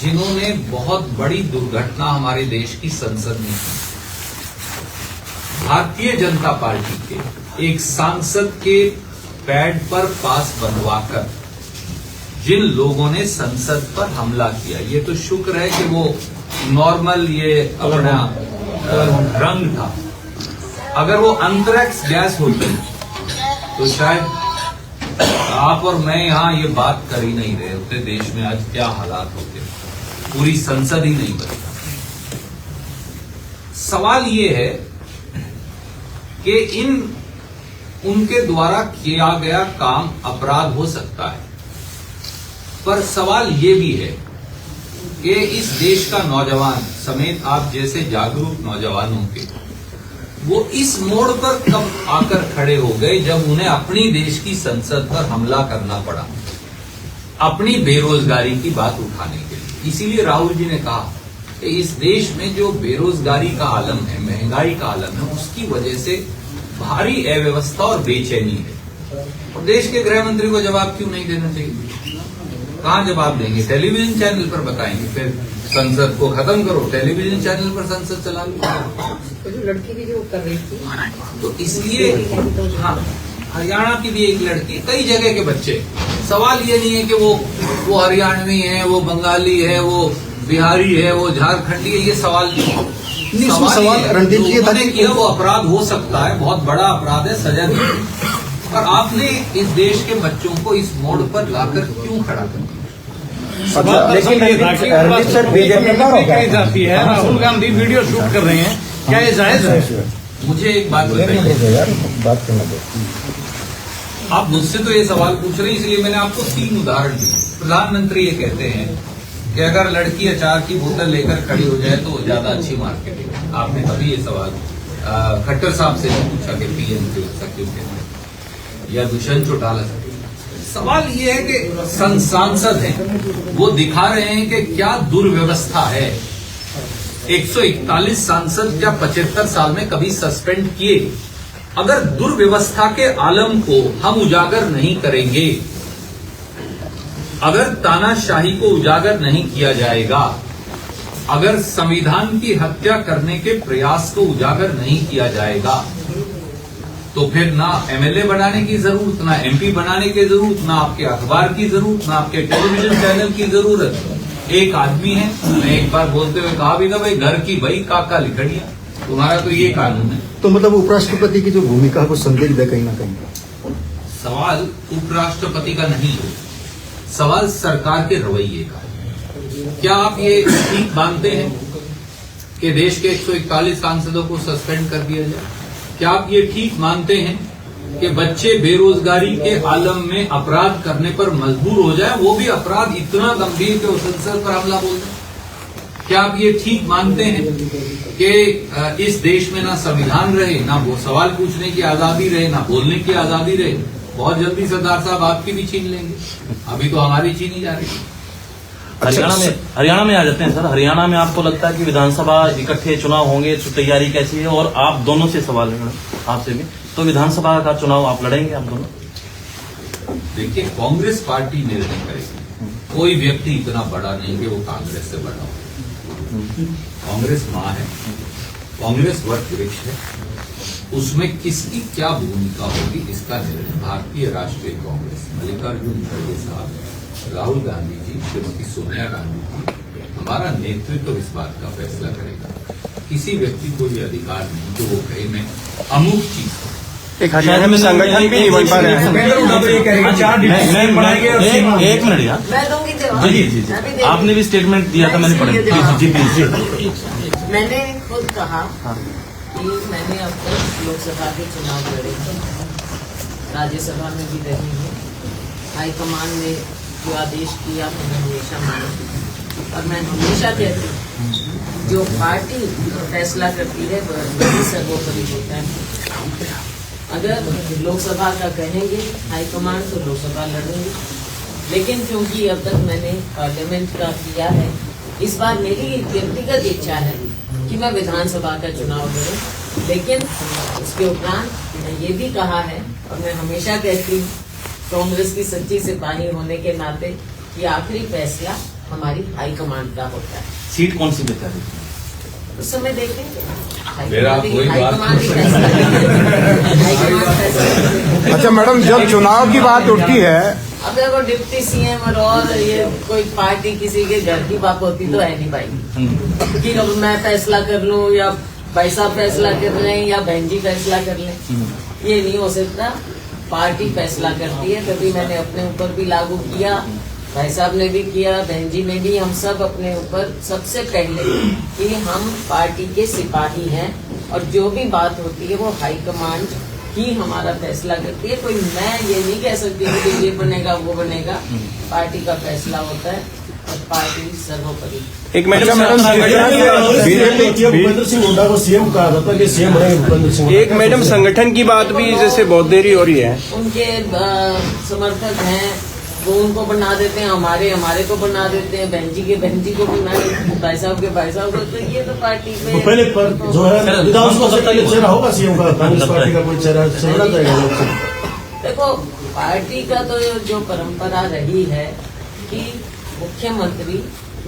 जिन्होंने बहुत बड़ी दुर्घटना हमारे देश की संसद में की, भारतीय जनता पार्टी के एक सांसद के पैड पर पास बनवाकर जिन लोगों ने संसद पर हमला किया, ये तो शुक्र है कि वो नॉर्मल ये अपना रंग था। अगर वो अंतरिक्ष गैस होती तो शायद आप और मैं यहां ये बात कर ही नहीं रहे होते। देश में आज क्या हालात होते, पूरी संसद ही नहीं बनती। सवाल ये है कि उनके द्वारा किया गया काम अपराध हो सकता है, पर सवाल ये भी है कि इस देश का नौजवान समेत आप जैसे जागरूक नौजवानों के वो इस मोड़ पर कब आकर खड़े हो गए जब उन्हें अपनी देश की संसद पर हमला करना पड़ा, अपनी बेरोजगारी की बात उठाने के लिए। इसीलिए राहुल जी ने कहा कि इस देश में जो बेरोजगारी का आलम है, महंगाई का आलम है, उसकी वजह से भारी अव्यवस्था और बेचैनी है। और देश के गृह मंत्री को जवाब क्यों नहीं देना चाहिए? कहां जवाब देंगे? टेलीविजन चैनल पर बताएंगे, फिर संसद को खत्म करो, टेलीविजन चैनल पर संसद चला लो। तो जो लड़की भी जो कर रही थी, तो इसलिए हाँ, हरियाणा की भी एक लड़की, कई जगह के बच्चे, सवाल ये नहीं है कि वो हरियाणवी है, वो बंगाली है, वो बिहारी है, वो झारखंडी है, ये सवाल नहीं है। सवाल रणदीप जी मैंने किया वो अपराध हो सकता है, बहुत बड़ा अपराध है, सजा दी, और आपने इस देश के बच्चों को इस मोड़ पर लाकर क्यों खड़ा कर दिया? लेकिन रणदीप सर, बीजेपी कही जाती है राहुल गांधी वीडियो शूट कर रहे हैं, क्या ये जायज है? मुझे एक बात बताइए, बात करना दो। आप मुझसे तो ये सवाल पूछ रहे हैं, इसलिए मैंने आपको 3 उदाहरण दिए। प्रधानमंत्री ये कहते हैं कि अगर लड़की अचार की बोतल लेकर खड़ी हो जाए तो ज्यादा अच्छी मार्केटिंग है। आपने कभी ये सवाल खट्टर साहब से नहीं पूछा कि पीएम क्यों क्यों कहते हैं, या दुष्यंत चौटाला से। सवाल ये है कि सांसद हैं, वो दिखा रहे हैं कि क्या दुर्व्यवस्था है। 141 सांसद क्या 75 साल में कभी सस्पेंड किए? अगर दुर्व्यवस्था के आलम को हम उजागर नहीं करेंगे, अगर तानाशाही को उजागर नहीं किया जाएगा, अगर संविधान की हत्या करने के प्रयास को उजागर नहीं किया जाएगा, तो फिर ना एमएलए बनाने की जरूरत, ना एमपी बनाने की जरूरत, ना आपके अखबार की जरूरत, ना आपके टेलीविजन चैनल की जरूरत। एक आदमी है, मैं एक बार बोलते हुए कहा भी था, भाई घर की भाई काका लिखड़िया, तुम्हारा तो ये कानून है। तो मतलब उपराष्ट्रपति की जो भूमिका है वो संदिग्ध है कहीं ना कहीं। सवाल उपराष्ट्रपति का नहीं है, सवाल सरकार के रवैये का है। क्या आप ये ठीक मानते हैं कि देश के 141 सांसदों को सस्पेंड कर दिया जाए? क्या आप ये ठीक मानते हैं कि बच्चे बेरोजगारी के आलम में अपराध करने पर मजबूर हो जाए, वो भी अपराध इतना गंभीर कि वो संसद पर हमला बोल दें? क्या आप ये ठीक मानते हैं कि इस देश में ना संविधान रहे, ना वो सवाल पूछने की आजादी रहे, ना बोलने की आजादी रहे? बहुत जल्दी सरदार साहब आपकी भी छीन लेंगे, अभी तो हमारी छीनी जा रही है। हरियाणा में आ जाते हैं सर। हरियाणा में आपको लगता है कि विधानसभा इकट्ठे चुनाव होंगे तो तैयारी कैसी है? और आप दोनों से सवाल है आपसे भी, तो विधानसभा का चुनाव आप लड़ेंगे आप दोनों? देखिए, कांग्रेस पार्टी निर्णय करेगी। कोई व्यक्ति इतना बड़ा नहीं कि वो कांग्रेस से बड़ा हो। कांग्रेस माँ है, कांग्रेस वट वृक्ष है, उसमें किसकी क्या भूमिका होगी इसका निर्णय भारतीय राष्ट्रीय कांग्रेस, मल्लिकार्जुन खड़गे साहब, राहुल गांधी जी, श्रीमती सोनिया गांधी जी, हमारा नेतृत्व इस बात का फैसला करेगा। किसी व्यक्ति को ये अधिकार नहीं कि वो कहे मैं अमुक चीज एक हरियाणा में संगठन भी नहीं बन पा रहे हैं। एक मिनट यार, मैं दूंगी जवाब। जी, आपने भी स्टेटमेंट दिया था, मैंने पढ़ा। जी मैंने खुद कहा कि मैंने अब तक लोकसभा के चुनाव लड़े थे, राज्यसभा में भी रही हूँ। हाईकमान ने जो आदेश किया मैंने हमेशा माना, और मैं हमेशा कहती हूँ जो पार्टी फैसला करती है वही सर्वोपरि होता है। अगर लोकसभा का कहेंगे हाईकमान तो लोकसभा लड़ेंगे, लेकिन क्योंकि अब तक मैंने पार्लियामेंट का किया है, इस बार मेरी व्यक्तिगत इच्छा है कि मैं विधानसभा का चुनाव लड़ूं। लेकिन उसके उपरांत मैं ये भी कहा है, और मैं हमेशा कहती हूँ कांग्रेस की सच्ची सिपाही होने के नाते, कि आखिरी फैसला हमारी हाईकमान का होता है। सीट कौन सी बेहतर है उस समय देखेंगे। मेरा कोई बात हाईकमान ही फैसला करेगी। हाईकमान फैसला। अच्छा मैडम, जब चुनाव की बात उठती है, अब देखो डिप्टी सीएम और ये कोई पार्टी किसी के घर की बात होती तो है नहीं भाई, कि अब मैं फैसला कर लूं या भाई साहब फैसला कर लें या बहन जी फैसला कर लें, ये नहीं हो सकता। पार्टी फैसला करती है, तभी मैंने अपने ऊपर भी लागू किया, भाई साहब ने भी किया, बहन जी ने भी, हम सब अपने ऊपर सबसे पहले कि हम पार्टी के सिपाही हैं, और जो भी बात होती है वो हाईकमान ही हमारा फैसला करती है। कोई मैं ये नहीं कह सकती कि ये बनेगा वो बनेगा, पार्टी का फैसला होता है और पार्टी सर्वोपरि। एक मैडम भूपेंद्र सिंह हुड्डा को सीएम कहा जाता है कि सीएम बनेंगे भूपेंद्र सिंह। एक मैडम संगठन की बात भी जैसे बहुत देरी हो रही है, उनके समर्थक हैं वो उनको बना देते हैं, हमारे को बना देते हैं, बहन जी को बना देते हैं, भाई साहब को, तो ये तो पार्टी में पहले पर जो है विधानसभा से पहले चेहरा होगा सीएम का, कांग्रेस पार्टी का कोई चेहरा चढ़ा जाएगा। देखो पार्टी का तो जो परंपरा रही है कि मुख्यमंत्री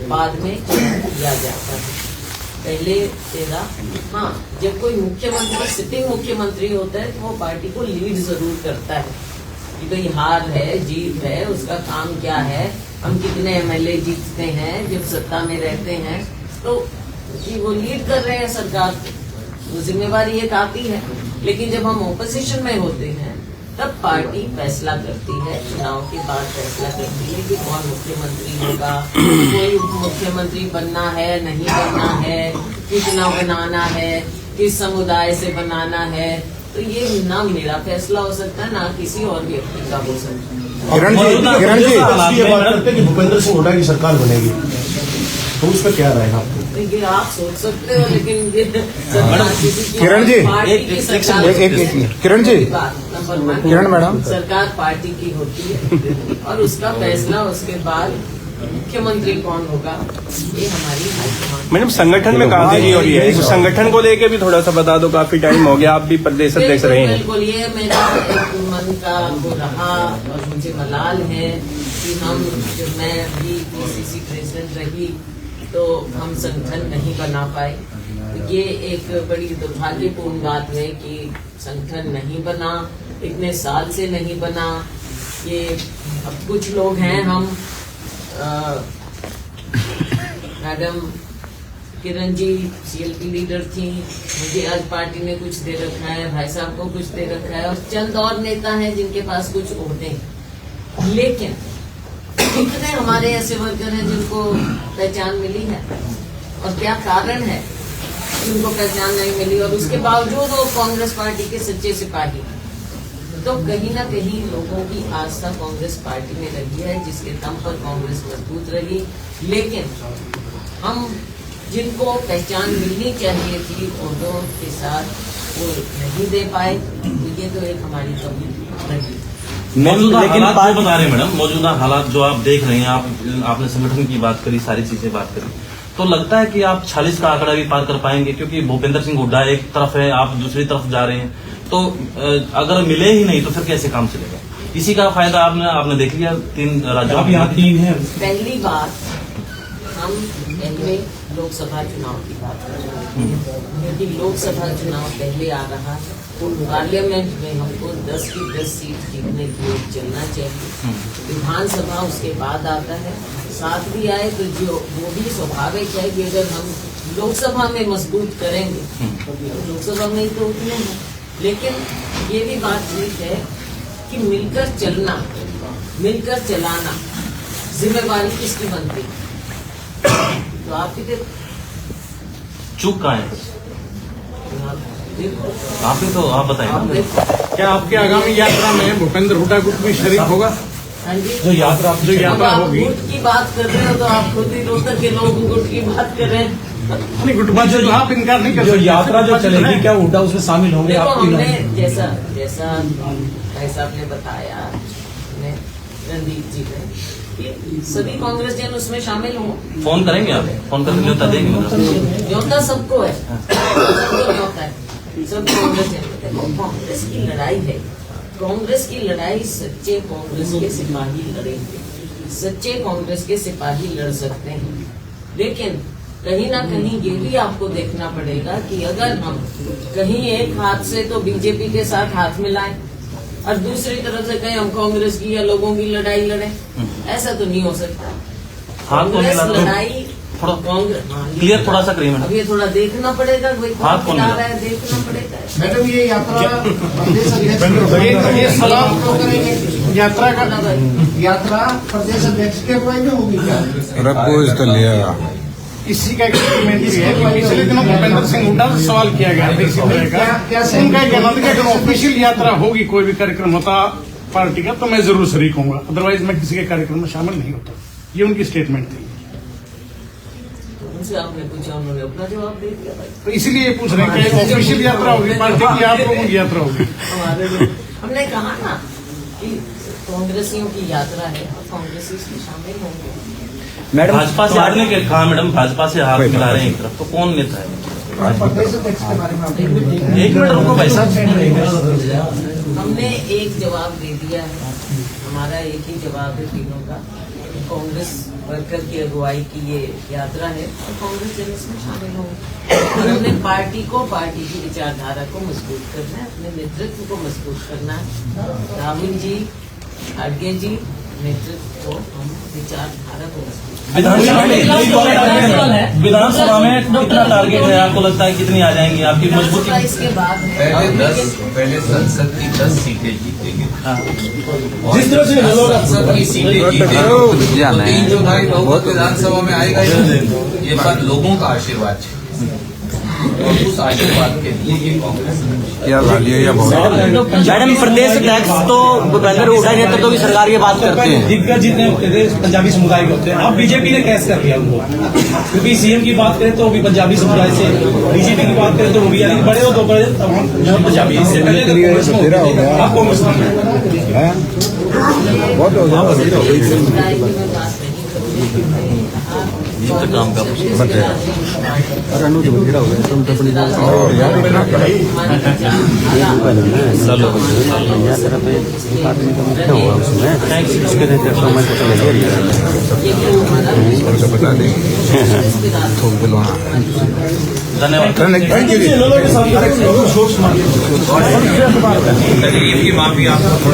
बाद में किया जाता है, पहले तेरा। हाँ, जब कोई मुख्यमंत्री सिटिंग मुख्यमंत्री होता है तो वो पार्टी को लीड जरूर करता है कि भाई हार है जीत है, उसका काम क्या है, हम कितने एमएलए जीतते हैं जब सत्ता में रहते हैं, तो कि वो लीड कर रहे हैं सरकार को, वो जिम्मेवारी एक आती है। लेकिन जब हम ओपोजिशन में होते हैं तब पार्टी फैसला करती है, चुनाव के बाद फैसला करती है कि कौन मुख्यमंत्री होगा, कोई उप मुख्यमंत्री बनना है नहीं बनना है, कितना बनाना है, किस समुदाय से बनाना है, तो ये ना मेरा फैसला हो सकता है ना किसी और व्यक्ति का हो सकता है। किरण जी ये बात करते हैं कि भूपेंद्र सिंह हुड्डा की सरकार बनेगी, तो उस पर क्या रहेगा आपको? देखिए आप सोच सकते हो, लेकिन ये किरण जी, किरण जी, किरण मैडम, सरकार पार्टी की होती है और उसका फैसला उसके बाद मुख्यमंत्री कौन होगा ये हमारी हाईकमान। मैडम संगठन में कहाँ देरी हो रही है, इस संगठन को लेके भी थोड़ा सा बता दो, काफी टाइम हो गया, आप भी प्रदेश अध्यक्ष रहे हैं। बिल्कुल, ये मेरा एक मन का वो रहा और मुझे मलाल है कि हम, जब मैं भी पीसीसी प्रेसिडेंट रही तो हम संगठन नहीं बना पाए। तो ये एक बड़ी दुर्भाग्यपूर्ण बात है कि संगठन नहीं बना, इतने साल से नहीं बना। ये अब कुछ लोग हैं, हम madam Kiran ji CLP leader थी, मुझे आज पार्टी ने कुछ दे रखा है, भाई साहब को कुछ दे रखा है, और चंद और नेता हैं जिनके पास कुछ ओहदे हैं। लेकिन कितने हमारे ऐसे वर्कर हैं जिनको पहचान मिली है, और क्या कारण है जिनको पहचान नहीं मिली, और उसके बावजूद वो कांग्रेस पार्टी के सच्चे सिपाही। तो कहीं ना कहीं लोगों की आस्था कांग्रेस पार्टी में रही है, जिसके दम पर कांग्रेस मजबूत रही। लेकिन हम जिनको पहचान मिलनी चाहिए थी ओहदों के साथ वो नहीं दे पाए, तो ये तो एक हमारी कमी रही। मौजूदा लेकिन हालात पार्टी- जो बता रहे हैं मैडम, मौजूदा हालात जो आप देख रहे हैं, आपने संगठन की बात करी, सारी चीजें बात करी, तो लगता है कि आप 40 का आंकड़ा भी पार कर पाएंगे? क्योंकि भूपेंद्र सिंह हुड्डा एक तरफ है, आप दूसरी तरफ जा रहे हैं, तो अगर मिले ही नहीं तो फिर कैसे काम चलेगा? इसी का फायदा आपने देख लिया 3 राज्यों आप यहाँ 3 है। पहली बात, हम पहले लोकसभा चुनाव की बात कर रहे हैं, क्योंकि लोकसभा चुनाव पहले आ रहा है। पार्लियामेंट में हमको 10 की 10 सीट जीतने के लिए चलना चाहिए। विधानसभा उसके बाद आता है, साथ भी आए तो जो वो भी स्वाभाविक है कि अगर हम लोकसभा में मजबूत करेंगे तो लोकसभा में ही तो उतने हैं। लेकिन ये भी बात ठीक है कि मिलकर चलना, मिलकर चलाना, जिम्मेवारी किसकी बनती है? तो आपकी चूक कहाँ है? देखो, आप ही तो आप बताएं आप ना। देखो। क्या आपकी आगामी यात्रा में भूपेंद्र हुड्डा गुट भी शरीक होगा? हाँ जी। जो यात्रा अब आप होगी, गुट की बात कर रहे हो तो आप खुद ही रोहतक के लोग गुट की बात कर रहे हैं। नहीं गुटबाजी तो आप इनकार नहीं कर सकते। जो यात्रा जो चलेगी क्या हुड्डा उसमें शामिल होंगे? देखो, आपकी हमने जैसा भाई साहब ने बताया, ने रणदीप जी ने, कि सभी कांग्रेस जन उसमें शामिल हों। फोन करेंगे आप? फोन करके न्योता देंगे मतलब? न्योता सबको है, सबको न्योता है, सब कांग्रेस जन। देखो, कांग्रेस की लड़ाई है, कांग्रेस की लड़ाई सच्चे कांग्रेस के सिपाही लड़ेंगे, सच्चे कांग्रेस के सिपाही लड़ सकते हैं। लेकिन कहीं ना कहीं ये भी आपको देखना पड़ेगा कि अगर हम कहीं एक हाथ से तो बीजेपी के साथ हाथ मिलाएं और दूसरी तरफ से कहीं हम कांग्रेस की या लोगों की लड़ाई लड़ें, ऐसा तो नहीं हो सकता। हाथ को कांग्रेस मिला तो लड़ाई थोड़ा कांग्रेस क्लियर थोड़ा सा करिए मैडम। अब ये थोड़ा देखना पड़ेगा, भाई हाथ कौन कौन मिला मिला? रहा है, देखना पड़ेगा। मैडम ये यात्रा प्रदेश ये सलाम अध्यक्ष यात्रा का यात्रा प्रदेश अध्यक्ष के अगुवाई में होगी क्या? रबूज तो लिया इसी का एक्सपेरिमेंट है कि पिछले दिनों भूपेंद्र सिंह हुड्डा से सवाल किया गया था इसी तरह का। उनका कहना था कि अगर ऑफिशियल यात्रा होगी, कोई भी कार्यक्रम होता पार्टी का, तो मैं जरूर शरीक होऊंगा, अदरवाइज मैं किसी के कार्यक्रम में शामिल नहीं होता। ये उनकी स्टेटमेंट थी। उनसे आपने पूछा, उन्होंने अपना जवाब दे दिया भाई। तो इसीलिए ये पूछ रहे हैं कि ऑफिशियल यात्रा होगी पार्टी की, आप लोगों की यात्रा होगी। हमारे लोग, हमने कहा ना कि कांग्रेसियों की यात्रा है, कांग्रेसी इसमें शामिल होंगे। मैडम भाजपा से हारने के कहा मैडम, भाजपा से हाथ मिला रहे हैं एक तरफ, तो कौन नेता है? प्रदेश अध्यक्ष के बारे में आप एक मिनट रुको भाई साहब। हमने एक जवाब दे दिया है, हमारा एक ही जवाब है तीनों का। कांग्रेस वर्कर की अगुवाई की ये यात्रा है और कांग्रेस जन इसमें शामिल होंगे। और हमने पार्टी को, पार्टी की विचारधारा को मजबूत करना है, अपने नेतृत्व को मजबूत करना है। राहुल जी, खड़गे जी नेतृत्व को, हम विचारधारा को मजबूत विधानसभा में कितना टारगेट है आपको? लगता है कितनी आ जाएंगी आपकी मजबूती? करना। इसके बाद है पहले संसद की 10 सीटें जीतेंगे। जिस तरह से संसद की सीटें जीतेंगे तो 3/4 बहुमत विधानसभा में आएगा ही। ये बात लोगों का आशीर्वाद है और उस आशीर्वाद के लिए ये कांग्रेस क्या गालियाँ या बहुत मैडम प्रदेश अध्यक्ष तो भूपेंद्र हुड्डा नेतृत्व तो भी सरकार की बात करते हैं। दिग्गज जितने प्रदेश पंजाबी समुदाय के होते हैं, अब बीजेपी ने कैसे कर दिया उनको? क्योंकि सीएम की बात करें तो वो भी पंजाबी समुदाय से, बीजेपी की बात करें तो वो भी, यानी बड़े हो तो बड़े, तब हम पंजाबी, इससे पहले आप कांग्रेस बहुत हो गया। समुदाय की मैं बात नहीं करूँगी। ये तो काम का और यार इतना तो बता देंगे, थोक दिलवाना। धन्यवाद। थैंक तकलीफ की माफी आपको